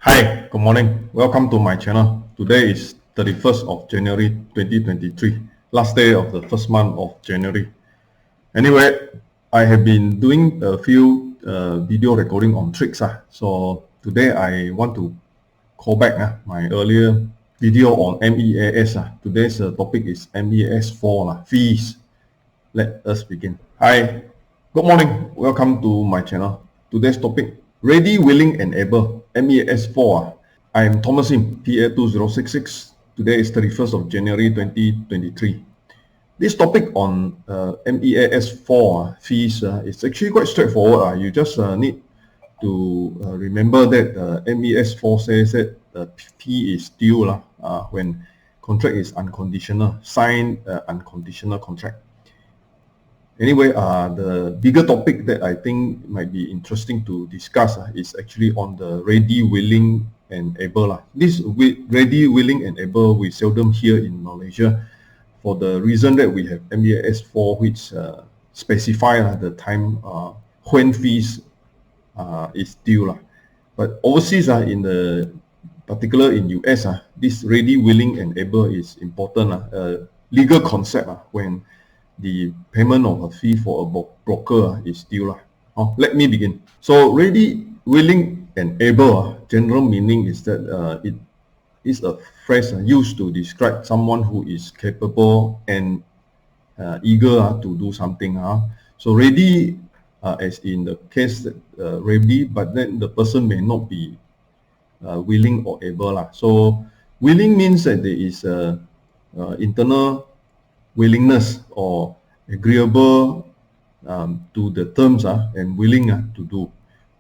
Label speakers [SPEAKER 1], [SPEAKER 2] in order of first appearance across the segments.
[SPEAKER 1] Hi, good morning. Welcome to my channel. Today is 31st of January 2023, last day of the first month of January. Anyway, I have been doing a few video recording on tricks. So today I want to call back my earlier video on MEAS. Today's topic is MEAS 4, fees. Let us begin. Hi, good morning. Welcome to my channel. Today's topic, ready, willing, and able, MEAS 4. I am Thomas Sim, PA2066. Today is 31st of January 2023. This topic on MEAS 4 fees is actually quite straightforward. You just need to remember that MEAS 4 says that the fee is due when contract is unconditional, signed unconditional contract. Anyway, the bigger topic that I think might be interesting to discuss is actually on the ready, willing, and able. This ready, willing, and able we seldom hear in Malaysia for the reason that we have MEAS 4 which specify the time when fees is due. But overseas, in the particular in US, this ready, willing, and able is important. Legal concept when the payment of a fee for a broker is due. Let me begin. So ready, willing, and able, general meaning is that it is a phrase used to describe someone who is capable and eager to do something. So ready, as in the case that ready, but then the person may not be willing or able. So willing means that there is a internal willingness or agreeable to the terms and willing to do,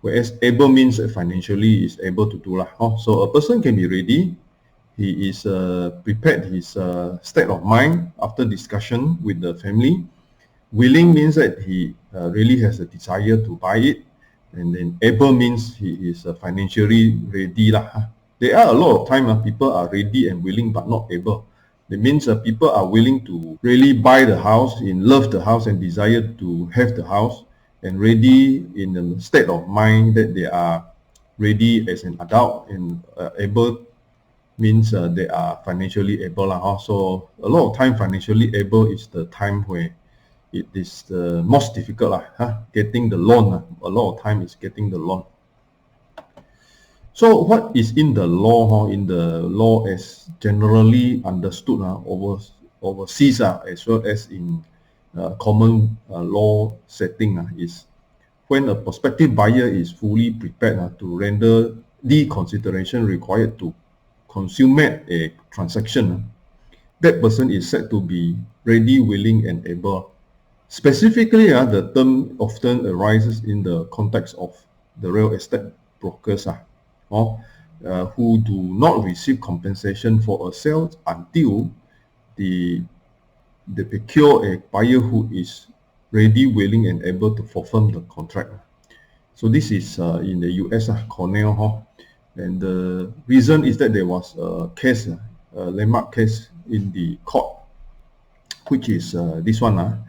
[SPEAKER 1] whereas able means financially is able to do. So a person can be ready, he is prepared, his state of mind after discussion with the family. Willing means that he really has a desire to buy it, and then able means he is financially ready. There are a lot of time people are ready and willing but not able. It means people are willing to really buy the house, love the house and desire to have the house, and ready in the state of mind that they are ready as an adult, and able means they are financially able. So a lot of time financially able is the time where it is the most difficult, getting the loan. A lot of time is getting the loan. So what is in the law? In the law as generally understood overseas as well as in common law setting is when a prospective buyer is fully prepared to render the consideration required to consummate a transaction, that person is said to be ready, willing, and able. Specifically, the term often arises in the context of the real estate brokers who do not receive compensation for a sale until they procure a buyer who is ready, willing, and able to fulfill the contract. So this is in the US, Cornell, and the reason is that there was a case, a landmark case in the court, which is this one,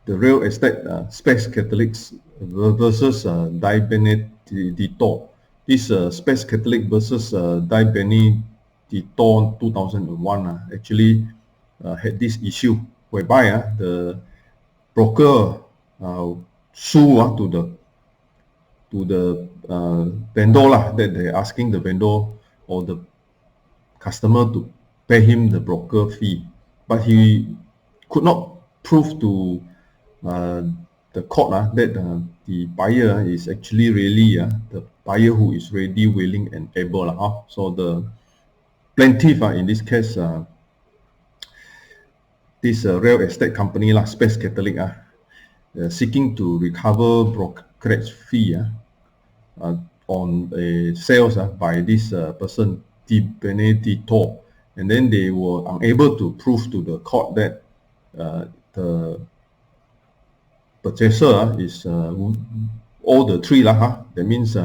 [SPEAKER 1] the real estate Space Catholics versus Die Benedicto. This Space Catholic versus Die Benedicto 2001 actually had this issue whereby the broker sue to the vendor that they're asking the vendor or the customer to pay him the broker fee, but he could not prove to the court that the buyer is actually really the buyer who is ready, willing, and able. So the plaintiff in this case, this real estate company Space Catholic seeking to recover brokerage fee on a sales by this person Di Benedicto, and then they were unable to prove to the court that the purchaser is all the three that means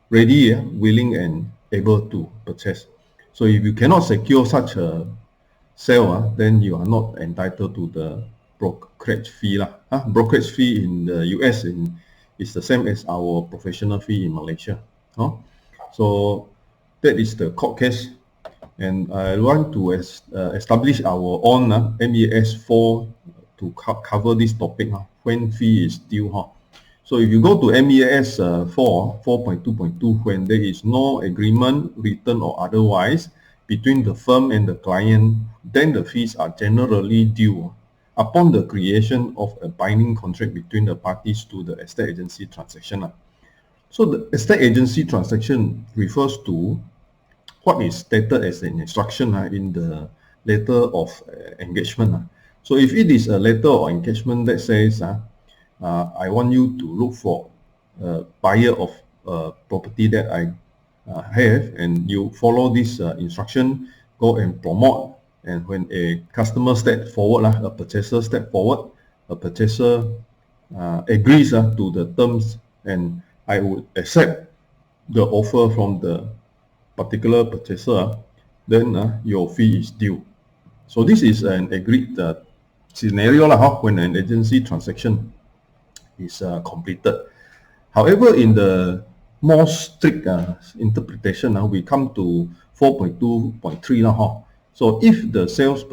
[SPEAKER 1] ready, willing, and able to purchase. So if you cannot secure such a sale, then you are not entitled to the brokerage fee. Brokerage fee in the US is the same as our professional fee in Malaysia. So that is the court case. And I want to establish our own MEAS 4 to cover this topic, when fee is due. So if you go to MEAS 4.2.2, when there is no agreement, written or otherwise, between the firm and the client, then the fees are generally due upon the creation of a binding contract between the parties to the estate agency transaction. So the estate agency transaction refers to what is stated as an instruction in the letter of engagement. So if it is a letter of engagement that says, I want you to look for a buyer of property that I have, and you follow this instruction, go and promote, and when a customer step forward, a purchaser step forward, a purchaser agrees to the terms, and I would accept the offer from the particular purchaser, then your fee is due. So this is an agreed scenario when an agency transaction is completed. However, in the more strict interpretation, we come to 4.2.3. So if the sales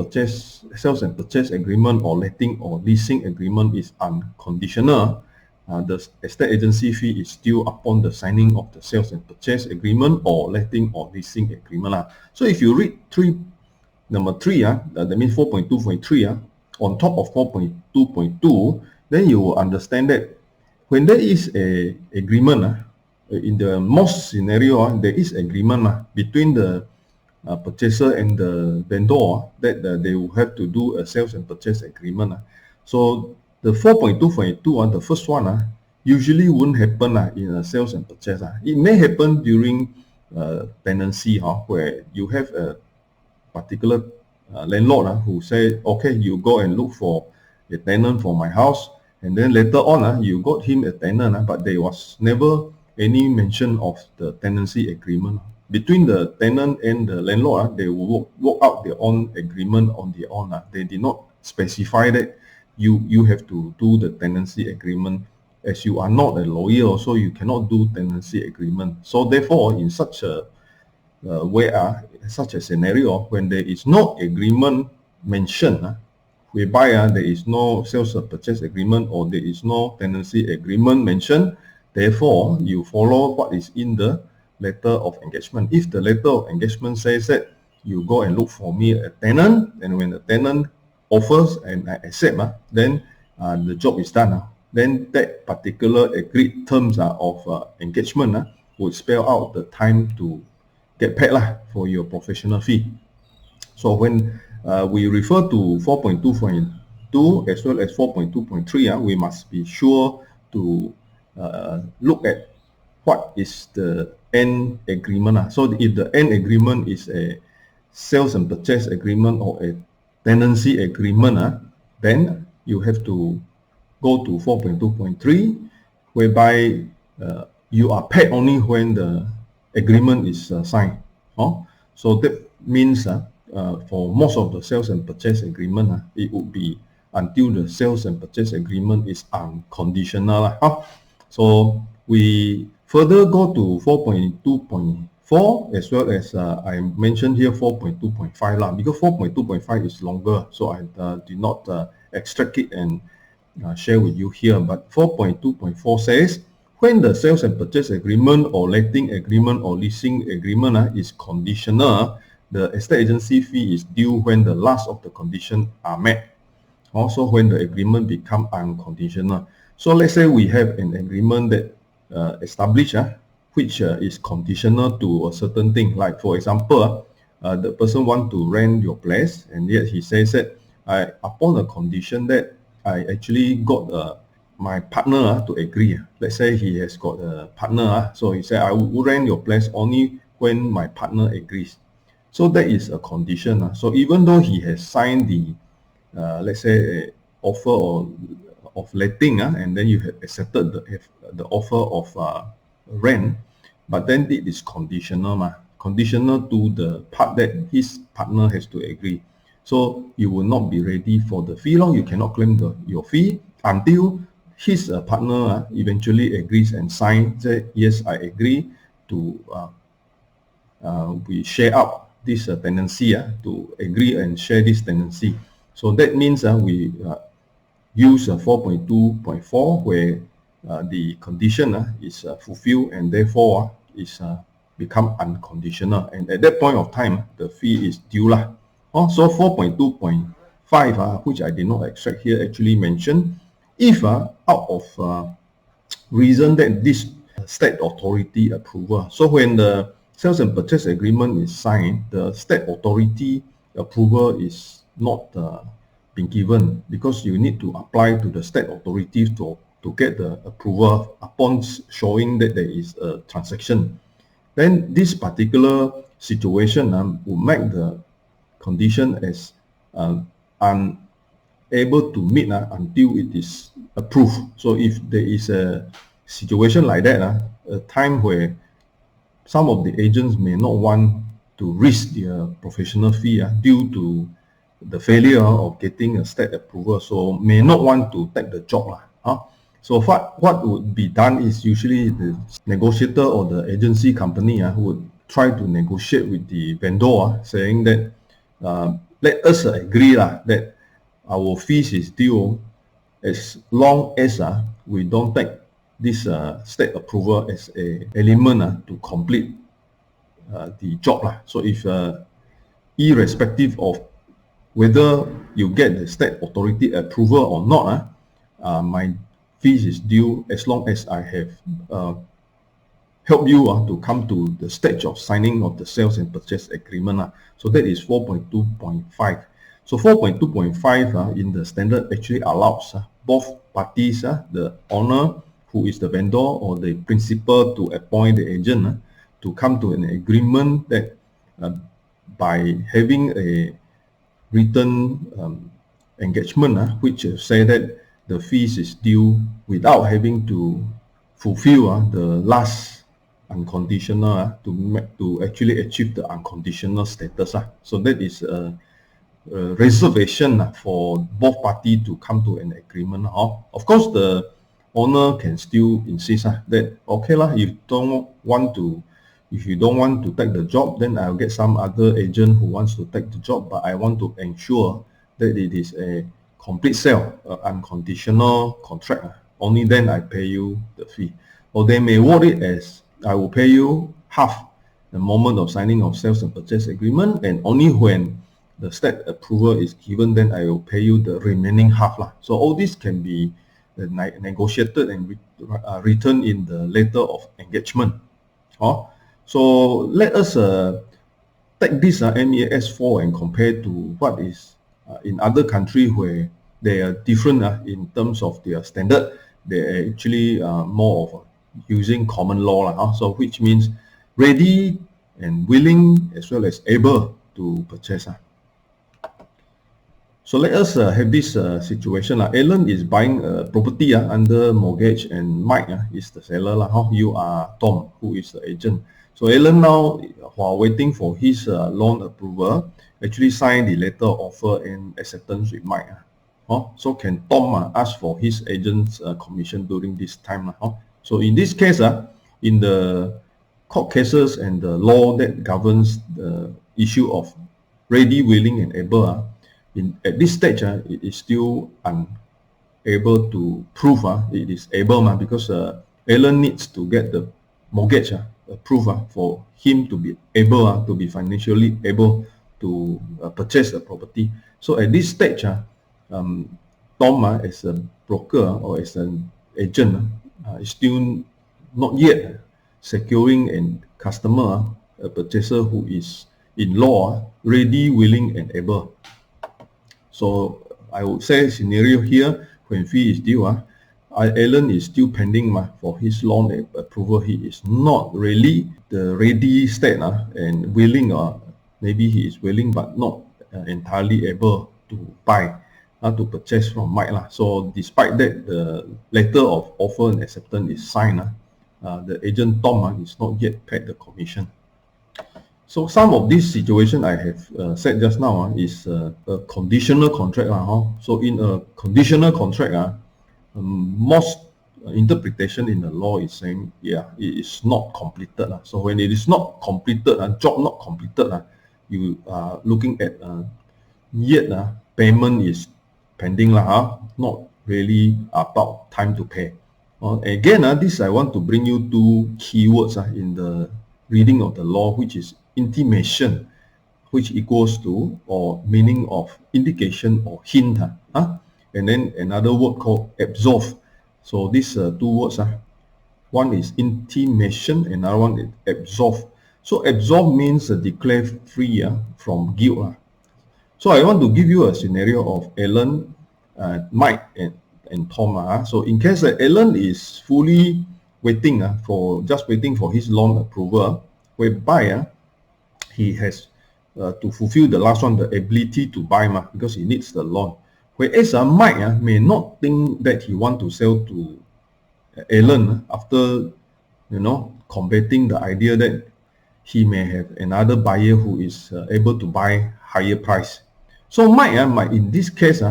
[SPEAKER 1] and purchase agreement or letting or leasing agreement is unconditional, the estate agency fee is due upon the signing of the sales and purchase agreement or letting or leasing agreement. So if you read number 3, that means 4.2.3, on top of 4.2.2, then you will understand that when there is a agreement, in the most scenario, there is agreement between the purchaser and the vendor that they will have to do a sales and purchase agreement. So the 4.2.2, the first one, usually won't happen in a sales and purchase. It may happen during tenancy, where you have a particular landlord who say, okay, you go and look for a tenant for my house, and then later on you got him a tenant, but there was never any mention of the tenancy agreement. Between the tenant and the landlord, they will work out their own agreement on their own. They did not specify that you have to do the tenancy agreement. As you are not a lawyer, so you cannot do tenancy agreement. So therefore, in such a such a scenario, when there is no agreement mentioned, whereby there is no sales or purchase agreement or there is no tenancy agreement mentioned, therefore you follow what is in the letter of engagement. If the letter of engagement says that you go and look for me a tenant, and when the tenant offers and I accept, then the job is done. Then that particular agreed terms of engagement would spell out the time to get paid for your professional fee. So when we refer to 4.2.2 as well as 4.2.3, we must be sure to look at what is the end agreement. So if the end agreement is a sales and purchase agreement or a tenancy agreement, then you have to go to 4.2.3, whereby you are paid only when the agreement is signed. So that means for most of the sales and purchase agreement, it would be until the sales and purchase agreement is unconditional. So we further go to 4.2.4 as well as I mentioned here 4.2.5 because 4.2.5 is longer, so I did not extract it and share with you here. But 4.2.4 says, when the sales and purchase agreement or letting agreement or leasing agreement is conditional, the estate agency fee is due when the last of the conditions are met. Also, when the agreement becomes unconditional. So let's say we have an agreement that established, which is conditional to a certain thing. Like for example, the person wants to rent your place, and yet he says that upon a condition that I actually got my partner to agree. Let's say he has got a partner, so he said I will rent your place only when my partner agrees. So that is a condition. So even though he has signed the let's say offer of letting, and then you have accepted the offer of rent, but then it is conditional, conditional to the part that his partner has to agree. So you will not be ready for the fee. You cannot claim your fee until his partner eventually agrees and signs that yes, I agree to we share up this tenancy to agree and share this tenancy. So that means we use 4.2.4 where the condition is fulfilled and therefore is become unconditional, and at that point of time the fee is due lah. So 4.2.5 which I did not extract here actually mentioned if out of reason that this state authority approval. So when the sales and purchase agreement is signed, the state authority approval is not been given, because you need to apply to the state authorities to get the approval upon showing that there is a transaction. Then this particular situation will make the condition as unable to meet until it is approved. So if there is a situation like that, a time where some of the agents may not want to risk their professional fee due to the failure of getting a state approval, so may not want to take the job. So what would be done is usually the negotiator or the agency company would try to negotiate with the vendor, saying that let us agree that our fees is due as long as we don't take this state approval as a element to complete the job. So if irrespective of whether you get the state authority approval or not, my fees is due as long as I have helped you to come to the stage of signing of the sales and purchase agreement. So that is 4.2.5. So 4.2.5 in the standard actually allows both parties, the owner who is the vendor or the principal to appoint the agent, to come to an agreement that by having a written engagement which say that the fees is due without having to fulfill the last unconditional to actually achieve the unconditional status. So that is a reservation for both parties to come to an agreement. Of course, the owner can still insist that okay if you don't want to take the job, then I'll get some other agent who wants to take the job, but I want to ensure that it is a complete sale, unconditional contract. Only then I pay you the fee. Or they may word it as I will pay you half the moment of signing of sales and purchase agreement, and only when the state approval is given, then I will pay you the remaining half. So all this can be negotiated and written in the letter of engagement. So let us take this MEAS 4 and compare to what is in other countries where they are different in terms of their standard. They are actually more of using common law, so which means ready and willing as well as able to purchase. So let us have this situation. Alan is buying a property under mortgage, and Mike is the seller. You are Tom, who is the agent. So Alan now, while waiting for his loan approval, actually signed the letter of offer and acceptance with Mike. So can Tom ask for his agent's commission during this time? So in this case, in the court cases and the law that governs the issue of ready, willing, and able, at this stage, it is still unable to prove it is able, because Alan needs to get the mortgage approved for him to be able to be financially able to purchase the property. So at this stage, Tom as a broker or as an agent is still not yet securing a customer, a purchaser who is in law ready, willing, and able. So I would say scenario here, when fee is due, Alan is still pending for his loan approval. He is not really the ready state and willing, or maybe he is willing but not entirely able to buy, to purchase from Mike. So despite that, the letter of offer and acceptance is signed. The agent Tom is not yet paid the commission. So some of this situation I have said just now is a conditional contract. So in a conditional contract, most interpretation in the law is saying, yeah, it is not completed. So when it is not completed, job not completed, you are looking at yet payment is pending, not really about time to pay. Again, this I want to bring you two keywords in the reading of the law, which is intimation, which equals to or meaning of indication or hint, and then another word called absolve. So these two words, one is intimation, another one is absolve. So absolve means declare free from guilt. So I want to give you a scenario of Alan, Mike, and Tom. So in case Alan is fully waiting waiting for his loan approval, whereby he has to fulfill the last one, the ability to buy, because he needs the loan. Whereas Mike may not think that he want to sell to Alan after combating the idea that he may have another buyer who is able to buy higher price. So Mike might in this case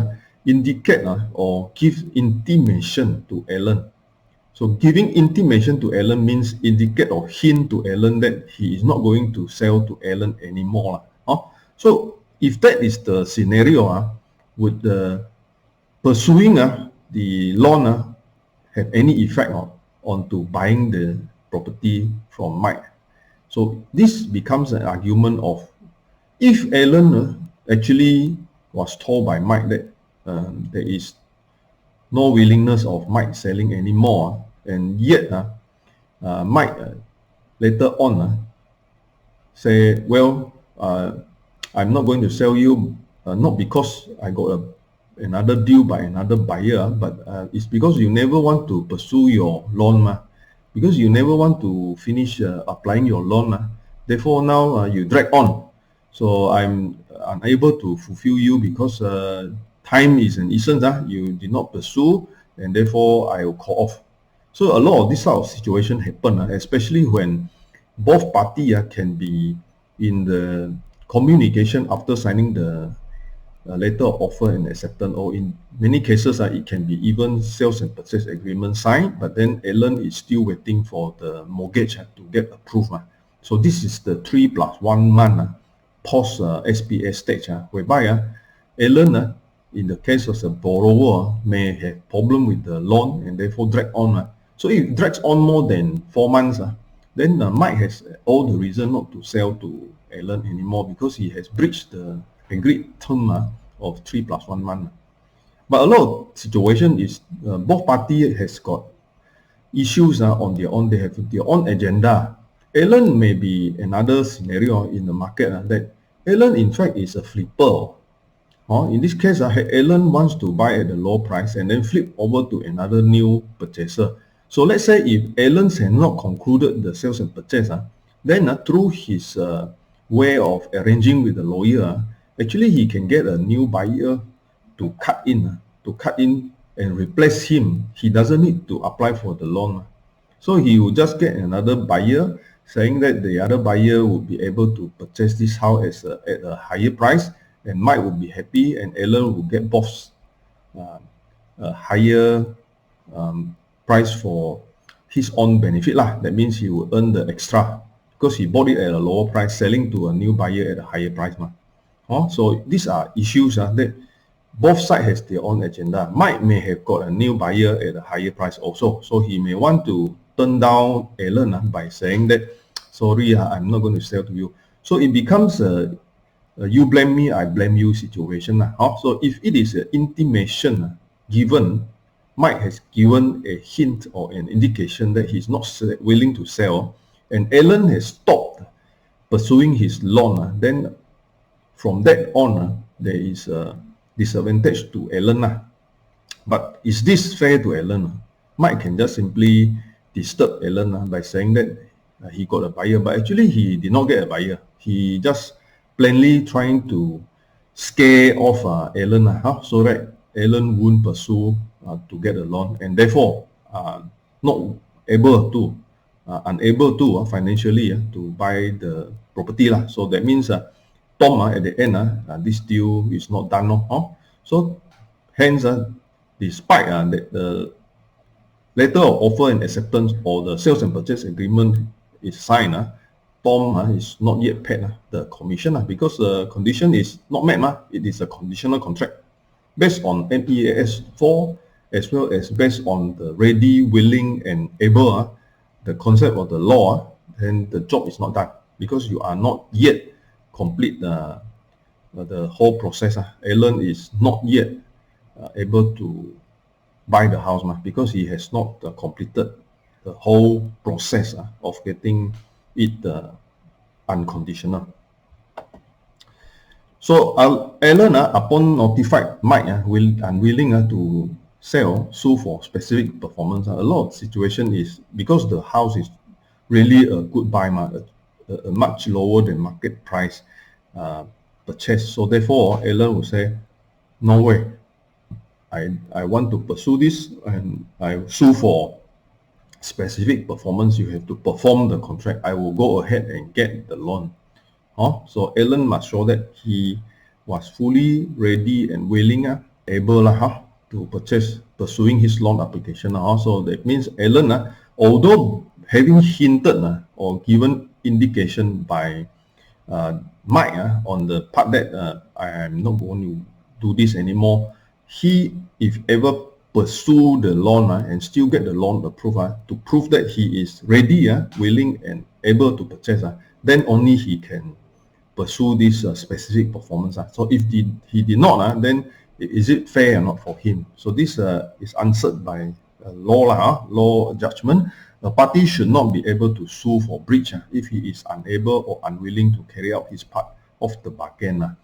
[SPEAKER 1] indicate or give intimation to Alan. So giving intimation to Alan means indicate or hint to Alan that he is not going to sell to Alan anymore. So if that is the scenario, would pursuing the loan have any effect onto buying the property from Mike? So this becomes an argument of, if Alan actually was told by Mike that there is no willingness of Mike selling anymore, and yet Mike later on say, well, I'm not going to sell you, not because I got another deal by another buyer, but it's because you never want to pursue your loan, because you never want to finish applying your loan. Therefore now you drag on. So I'm unable to fulfill you because time is an essence. You did not pursue, and therefore I will call off. So a lot of this sort of situation happen, especially when both parties can be in the communication after signing the letter of offer and acceptance, or in many cases it can be even sales and purchase agreement signed, but then Alan is still waiting for the mortgage to get approved. So this is the 3 + 1 month post SPS stage, whereby Alan in the case of the borrower may have problem with the loan and therefore drag on. So if it drags on more than 4 months, then Mike has all the reason not to sell to Alan anymore, because he has breached the agreed term of 3 + 1 month. But a lot of situation is both parties has got issues on their own. They have their own agenda. Alan may be another scenario in the market that Alan in fact is a flipper. In this case, Alan wants to buy at a low price and then flip over to another new purchaser. So let's say if Alan has not concluded the sales and purchase, then through his way of arranging with the lawyer, actually he can get a new buyer to cut in and replace him. He doesn't need to apply for the loan. So he will just get another buyer, saying that the other buyer would be able to purchase this house at a higher price, and Mike will be happy, and Alan will get both a higher price for his own benefit. That means he will earn the extra because he bought it at a lower price, selling to a new buyer at a higher price. So these are issues that both sides has their own agenda. Mike may have got a new buyer at a higher price also, so he may want to turn down Alan by saying that, sorry, I'm not going to sell to you. So it becomes a you blame me, I blame you situation. So if it is an intimation given, Mike has given a hint or an indication that he's not willing to sell, and Alan has stopped pursuing his loan, then from that on, there is a disadvantage to Alan. But is this fair to Alan? Mike can just simply disturb Alan by saying that he got a buyer, but actually he did not get a buyer. He just plainly trying to scare off Alan so that Alan won't pursue to get a loan, and therefore not able to unable to financially to buy the property. So that means Tom at the end this deal is not done. So hence despite that the letter of offer and acceptance or the sales and purchase agreement is signed, Tom is not yet paid the commission because the condition is not met. It is a conditional contract based on MEAS 4 as well as based on the ready, willing and able, the concept of the law, then the job is not done because you are not yet complete the whole process. Alan is not yet able to buy the house because he has not completed the whole process of getting it unconditional. So Alan, upon notified Mike unwilling to sell, sue for specific performance. A lot of situation is because the house is really a good buy, a much lower than market price purchase. So therefore, Alan will say, no way. I want to pursue this and I sue for specific performance. You have to perform the contract. I will go ahead and get the loan. So Alan must show that he was fully ready and willing, able to pursuing his loan application. So that means Alan, although having hinted or given indication by Mike on the part that I am not going to do this anymore, he, if ever pursue the loan and still get the loan approved to prove that he is ready, willing and able to purchase, then only he can pursue this specific performance. So if he did not, then is it fair or not for him? So this is answered by law judgment. The party should not be able to sue for breach if he is unable or unwilling to carry out his part of the bargain.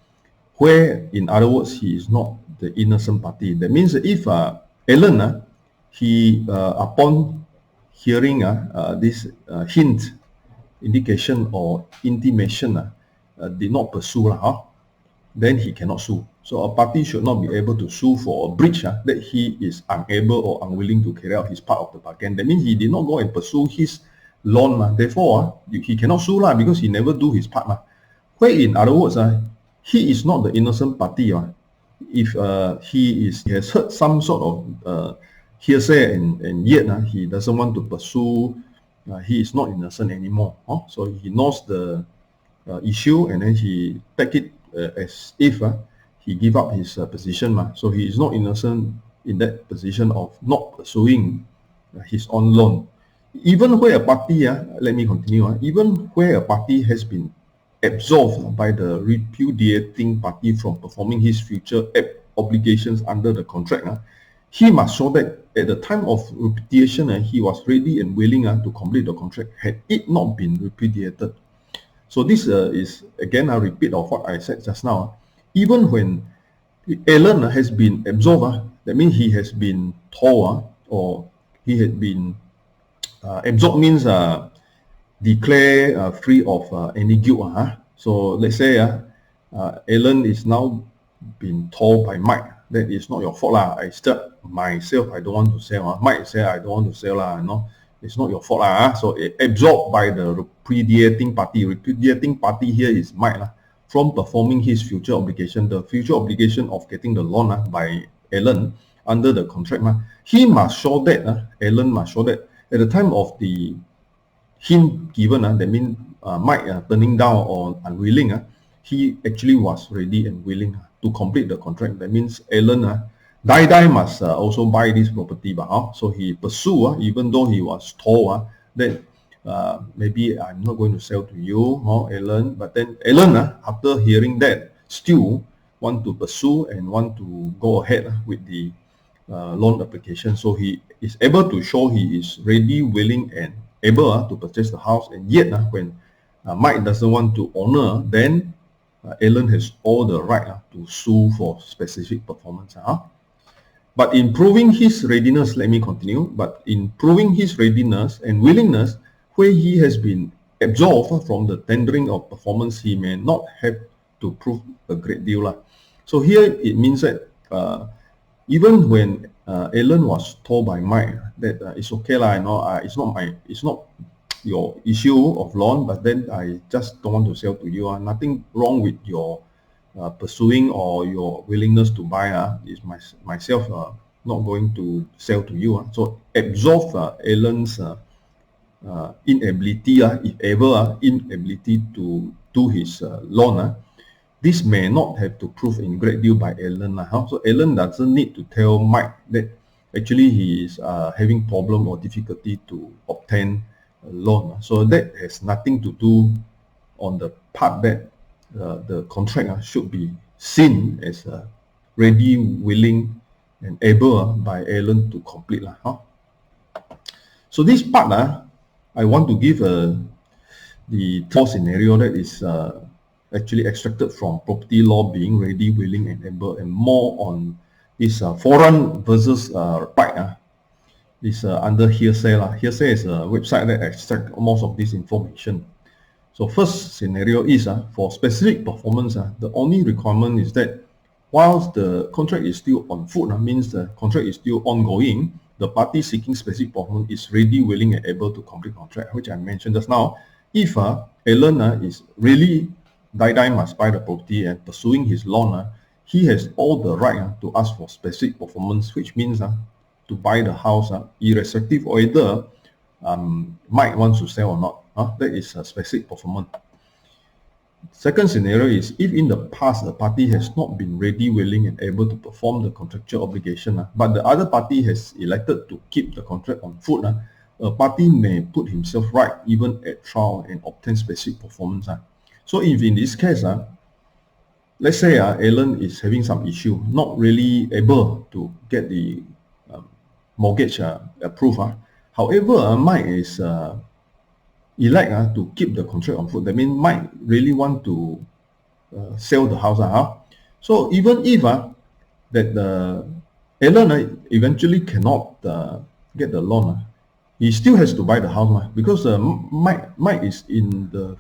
[SPEAKER 1] Where, in other words, he is not the innocent party. That means if Alan, he upon hearing this hint, indication or intimation, did not pursue, then he cannot sue. So a party should not be able to sue for a breach that he is unable or unwilling to carry out his part of the bargain. That means he did not go and pursue his loan. Therefore, he cannot sue because he never do his part. Where, in other words, he is not the innocent party. If he has heard some sort of hearsay and yet he doesn't want to pursue, he is not innocent anymore. So he knows the issue and then he take it as if he give up his position. So he is not innocent in that position of not pursuing his own loan. Even where a party, let me continue, even where a party has been absolved by the repudiating party from performing his future obligations under the contract, he must show that at the time of repudiation, he was ready and willing to complete the contract had it not been repudiated. So this is again a repeat of what I said just now. Even when Alan has been absolved, that means he has been told or he had been absolved means declare free of any guilt. So let's say Alan is now been told by Mike that it's not your fault I start myself, I don't want to sell. Mike say I don't want to sell it's not your fault So absorbed by the repudiating party. Repudiating party here is Mike from performing his future obligation, the future obligation of getting the loan by Alan under the contract. He must show that Alan must show that at the time of the hint given, that means Mike turning down or unwilling, he actually was ready and willing to complete the contract. That means Alan die must also buy this property, so he pursue even though he was told that maybe I'm not going to sell to you, Alan. But then Alan, after hearing that, still want to pursue and want to go ahead with the loan application. So he is able to show he is ready, willing, and able to purchase the house. And yet, when Mike doesn't want to honor, then Alan has all the right to sue for specific performance. But in proving his readiness, let me continue. But in proving his readiness and willingness, where he has been absolved from the tendering of performance, he may not have to prove a great deal. So here it means that even when Alan was told by Mike that it's okay it's not your issue of loan, but then I just don't want to sell to you. Nothing wrong with your pursuing or your willingness to buy. Is myself not not going to sell to you. So absolve Alan's inability, if ever, inability to do his loan. This may not have to prove in great deal by Alan. So Alan doesn't need to tell Mike that actually he is having problem or difficulty to obtain a loan. So that has nothing to do on the part that the contract should be seen as ready, willing, and able by Alan to complete. So this part, I want to give the third scenario that is actually extracted from property law being ready, willing, and able, and more on this foreign versus right. Is under hearsay. Hearsay is a website that extracts most of this information. So first scenario is for specific performance, the only requirement is that whilst the contract is still on foot, means the contract is still ongoing, the party seeking specific performance is ready, willing, and able to complete contract, which I mentioned just now. If Alan is really die must buy the property and pursuing his loan, he has all the right to ask for specific performance, which means to buy the house, irrespective of whether Mike wants to sell or not. That is a specific performance. Second scenario is if in the past the party has not been ready, willing, and able to perform the contractual obligation, but the other party has elected to keep the contract on foot, a party may put himself right even at trial and obtain specific performance. So if in this case, let's say Alan is having some issue, not really able to get the mortgage approved. However, Mike is elect to keep the contract on foot. That means Mike really want to sell the house. So even if that Alan eventually cannot get the loan, he still has to buy the house because Mike is in the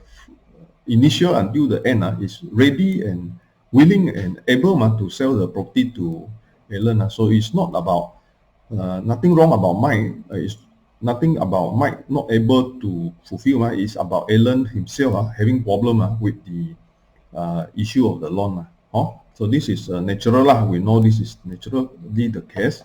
[SPEAKER 1] initial until the end is ready and willing and able to sell the property to Alan. So it's not about nothing wrong about Mike. It's nothing about Mike not able to fulfill. It's about Alan himself having problem with the issue of the loan. So this is natural. We know this is naturally the case.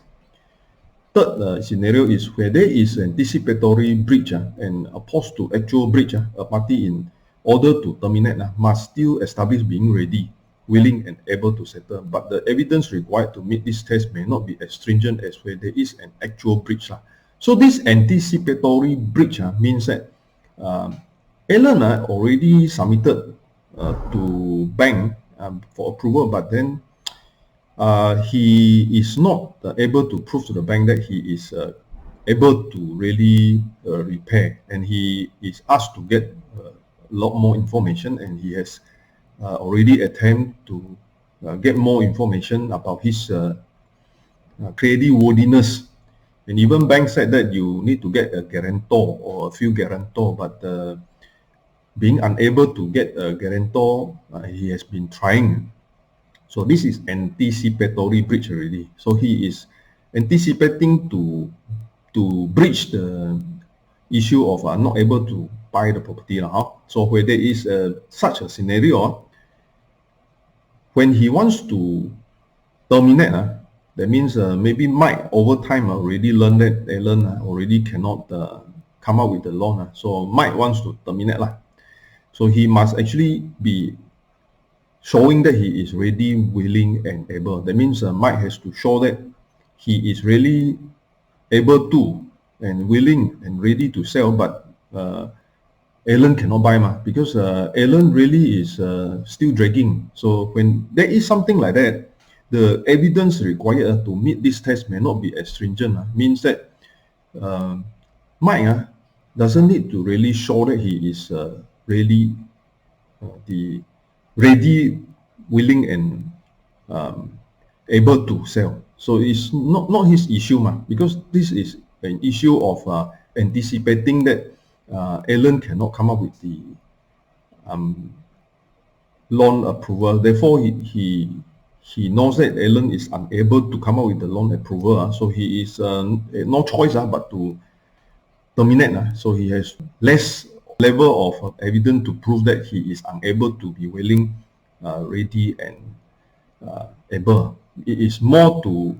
[SPEAKER 1] Third scenario is where there is anticipatory breach and opposed to actual breach, a party in order to terminate must still establish being ready, willing, and able to settle. But the evidence required to meet this test may not be as stringent as where there is an actual breach. So this anticipatory breach means that Alan already submitted to bank for approval, but then he is not able to prove to the bank that he is able to really repair, and he is asked to get a lot more information, and he has already attempted to get more information about his creditworthiness. And even bank said that you need to get a guarantor or a few guarantor, but being unable to get a guarantor, he has been trying. So this is anticipatory breach already. So he is anticipating to breach the issue of not able to buy the property. So where there is such a scenario, when he wants to terminate, that means maybe Mike over time already learned that Alan already cannot come up with the loan. So Mike wants to terminate. So he must actually be showing that he is ready, willing, and able. That means Mike has to show that he is really able to and willing and ready to sell, but Alan cannot buy because Alan really is still dragging. So when there is something like that, the evidence required to meet this test may not be as stringent. Means that Mike doesn't need to really show that he is really ready, willing, and able to sell. So it's not his issue, because this is an issue of anticipating that Alan cannot come up with the loan approval. Therefore, he knows that Alan is unable to come up with the loan approval. So he is no choice but to terminate. So he has less level of evidence to prove that he is unable to be willing, ready, and able. It is more to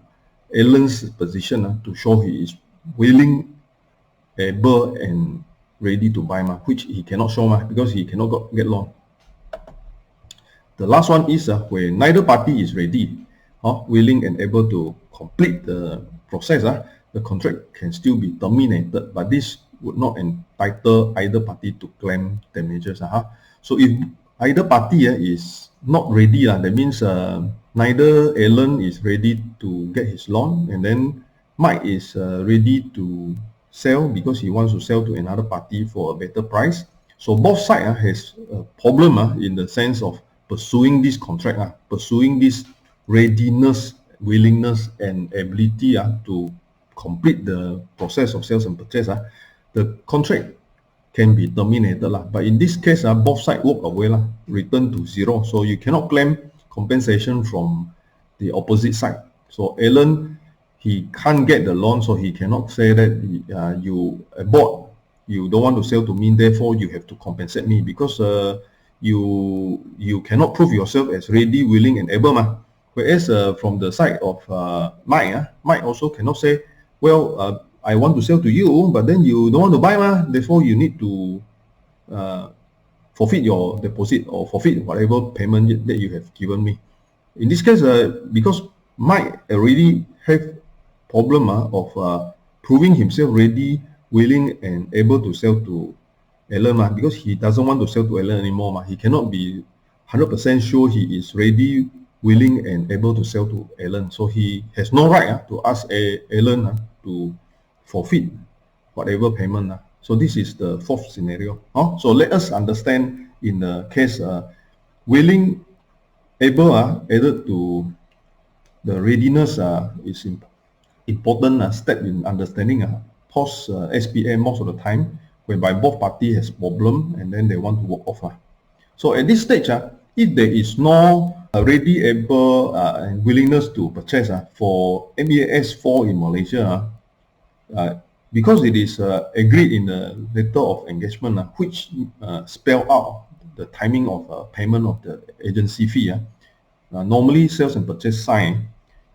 [SPEAKER 1] Alan's position to show he is willing, able, and ready to buy, which he cannot show because he cannot get loan. The last one is where neither party is ready, willing and able to complete the process. The contract can still be terminated, but this would not entitle either party to claim damages. So if either party is not ready, that means neither Alan is ready to get his loan, and then Mike is ready to sell because he wants to sell to another party for a better price. So both sides has a problem in the sense of pursuing this contract, pursuing this readiness, willingness, and ability to complete the process of sales and purchase. The contract can be terminated, but in this case, both sides walk away, return to zero. So you cannot claim compensation from the opposite side. So Alan, he can't get the loan, so he cannot say that you bought, you don't want to sell to me, therefore you have to compensate me, because you cannot prove yourself as ready, willing, and able. Whereas from the side of Mike also cannot say, well, I want to sell to you, but then you don't want to buy, therefore you need to forfeit your deposit or forfeit whatever payment that you have given me. In this case, because Mike already have problem of proving himself ready, willing, and able to sell to Alan, because he doesn't want to sell to Alan anymore. He cannot be 100% sure he is ready, willing, and able to sell to Alan. So he has no right to ask Alan to forfeit whatever payment. So this is the fourth scenario. So let us understand in the case willing, able, added to the readiness is important step in understanding post SPA most of the time, whereby both parties has problem and then they want to walk off. So at this stage, if there is no ready, able, and willingness to purchase for MEAS 4 in Malaysia, because it is agreed in the letter of engagement, which spell out the timing of payment of the agency fee. Normally, sales and purchase sign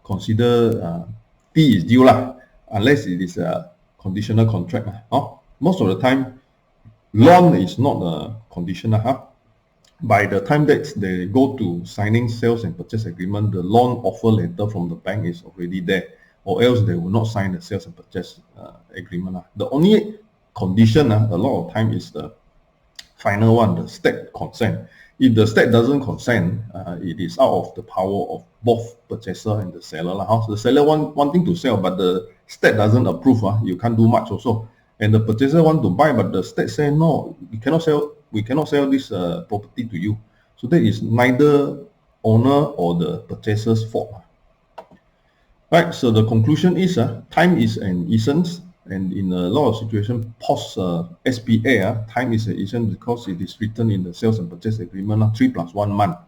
[SPEAKER 1] consider fee is due unless it is a conditional contract. Most of the time, loan is not a conditional. By the time that they go to signing sales and purchase agreement, the loan offer letter from the bank is already there, or else they will not sign the sales and purchase agreement. The only condition a lot of time is the final one, the state consent. If the state doesn't consent, it is out of the power of both purchaser and the seller. The seller wanting to sell, but the state doesn't approve, you can't do much also. And the purchaser want to buy, but the state say no, we cannot sell this property to you. So that is neither owner or the purchaser's fault. Right, so the conclusion is time is an essence, and in a lot of situations post SPA, time is an essence because it is written in the sales and purchase agreement 3 + 1 month.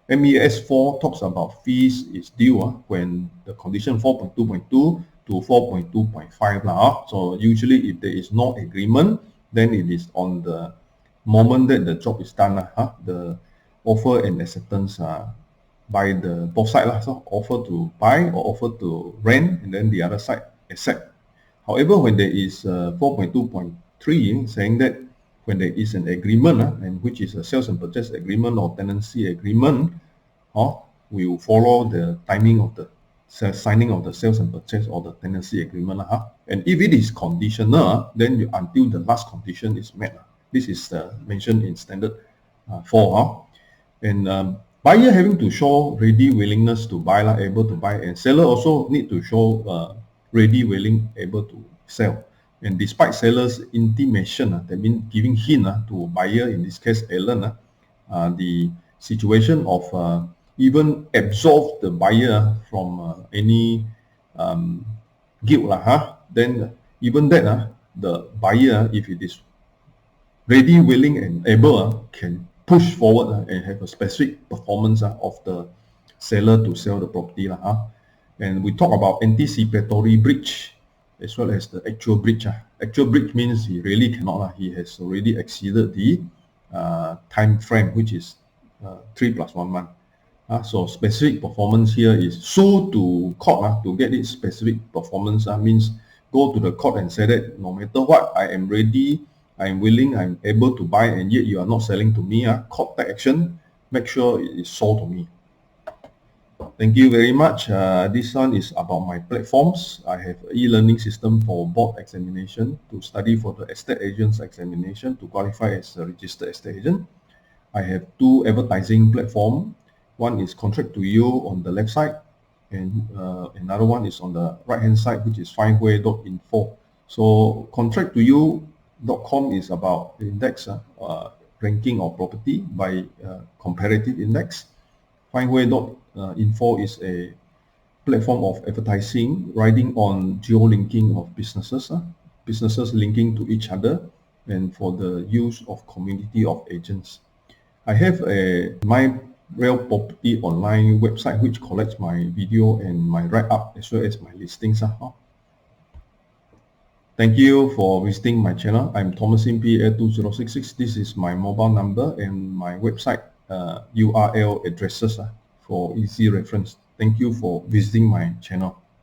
[SPEAKER 1] MEAS 4 talks about fees is due when the condition 4.2.2 to 4.2.5. So usually if there is no agreement, then it is on the moment that the job is done, the offer and acceptance by the both sides. So offer to buy or offer to rent, and then the other side accept. However, when there is 4.2.3 saying that when there is an agreement, and which is a sales and purchase agreement or tenancy agreement, we will follow the timing of the signing of the sales and purchase or the tenancy agreement. And if it is conditional, then until the last condition is met. This is mentioned in standard 4. And buyer having to show ready willingness to buy, able to buy, and seller also need to show ready, willing, able to sell. And despite seller's intimation, that means giving hint to buyer, in this case Alan, the situation of even absolve the buyer from any guilt, then even that the buyer, if it is ready, willing, and able, can push forward and have a specific performance of the seller to sell the property. And we talk about anticipatory breach as well as the actual breach. Actual breach means he really cannot. He has already exceeded the time frame, which is 3 + 1 month. So specific performance here is sue to court to get it specific performance means go to the court and say that no matter what, I am ready, I am willing, I am able to buy, and yet you are not selling to me. Court action, make sure it is sold to me. Thank you very much. This one is about my platforms. I have an e-learning system for board examination to study for the estate agent's examination to qualify as a registered estate agent. I have 2 advertising platforms. One is contract to you on the left side, and another one is on the right hand side, which is findhui.info. So contract to you.com is about index ranking of property by comparative index. Findhui.info is a platform of advertising riding on geo-linking of businesses, businesses linking to each other, and for the use of community of agents. I have a My Real Property online website which collects my video and my write-up as well as my listings. Thank you for visiting my channel. I'm Thomasin PA2066. This is my mobile number and my website URL addresses for easy reference. Thank you for visiting my channel.